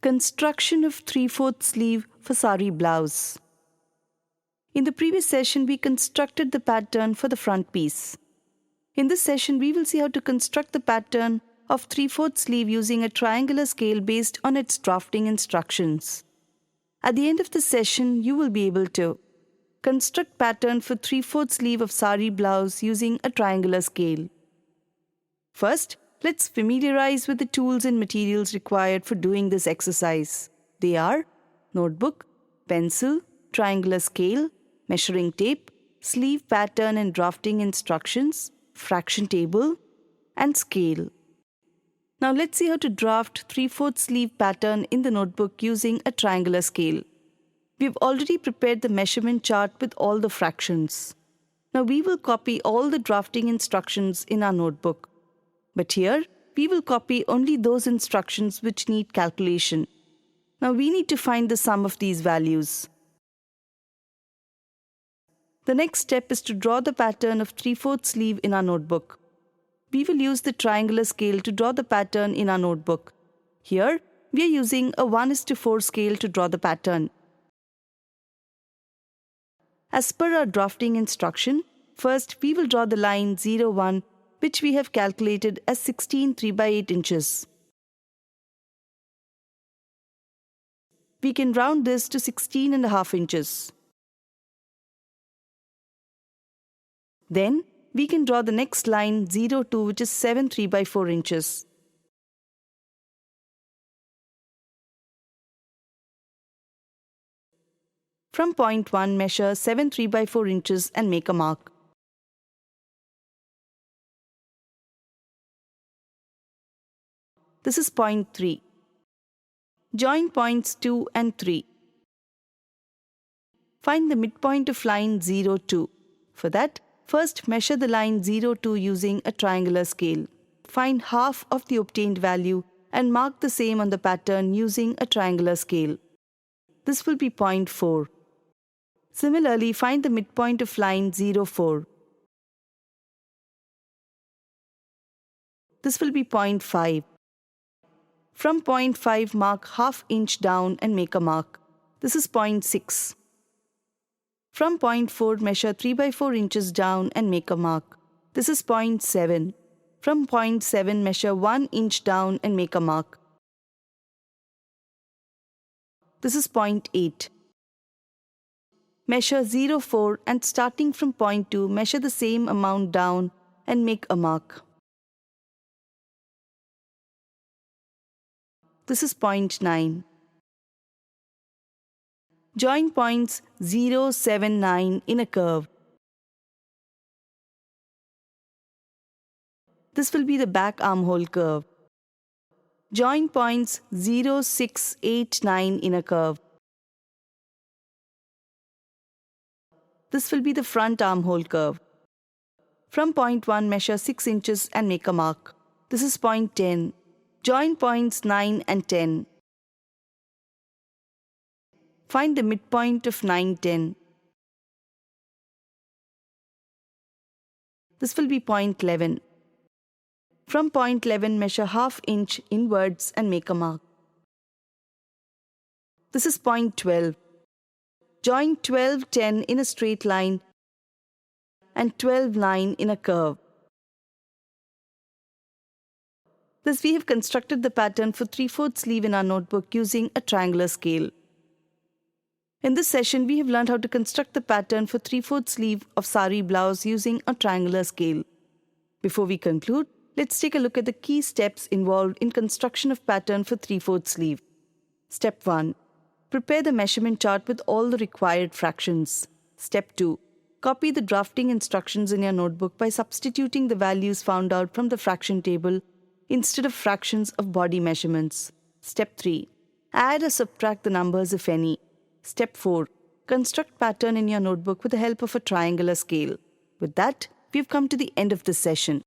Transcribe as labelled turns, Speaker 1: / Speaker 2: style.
Speaker 1: Construction of 3/4 sleeve for Saree blouse. In the previous session, we constructed the pattern for the front piece. In this session, we will see how to construct the pattern of 3/4 sleeve using a triangular scale based on its drafting instructions. At the end of the session, you will be able to construct pattern for 3/4 sleeve of Saree blouse using a triangular scale. First, let's familiarize with the tools and materials required for doing this exercise. They are notebook, pencil, triangular scale, measuring tape, sleeve pattern and drafting instructions, fraction table, and scale. Now let's see how to draft 3/4 sleeve pattern in the notebook using a triangular scale. We've already prepared the measurement chart with all the fractions. Now we will copy all the drafting instructions in our notebook. But here, we will copy only those instructions which need calculation. Now we need to find the sum of these values. The next step is to draw the pattern of 3/4 sleeve in our notebook. We will use the triangular scale to draw the pattern in our notebook. Here, we are using a 1:4 scale to draw the pattern. As per our drafting instruction, first we will draw the line 0, 1, which we have calculated as 16 3/8 inches. We can round this to 16.5 inches. Then, we can draw the next line 0, 2, which is 7 3/4 inches. From point 1, measure 7 3/4 inches and make a mark. This is point 3. Join points 2 and 3. Find the midpoint of line 0, 2. For that, first measure the line 0, 2 using a triangular scale. Find half of the obtained value and mark the same on the pattern using a triangular scale. This will be point 4. Similarly, find the midpoint of line 0, 4. This will be point 5. From point 5, mark ½ inch down and make a mark. This is point 6. From point 4, measure 3/4 inches down and make a mark. This is point 7. From point 7, measure 1 inch down and make a mark. This is point 8. Measure 0, 4 and starting from point 2, measure the same amount down and make a mark. This is point 9. Join points 0, 7, 9 in a curve. This will be the back armhole curve. Join points 0, 6, 8, 9 in a curve. This will be the front armhole curve. From point 1, measure 6 inches and make a mark. This is point 10. Join points 9 and 10. Find the midpoint of 9, 10. This will be point 11. From point 11, measure ½ inch inwards and make a mark. This is point 12. Join 12, 10 in a straight line and 12, 9 in a curve. Thus, we have constructed the pattern for 3/4 sleeve in our notebook using a triangular scale. In this session, we have learned how to construct the pattern for 3/4 sleeve of Saree blouse using a triangular scale. Before we conclude, let's take a look at the key steps involved in construction of pattern for 3/4 sleeve. Step 1. Prepare the measurement chart with all the required fractions. Step 2. Copy the drafting instructions in your notebook by substituting the values found out from the fraction table instead of fractions of body measurements. Step 3. Add or subtract the numbers if any. Step 4. Construct pattern in your notebook with the help of a triangular scale. With that, we've come to the end of this session.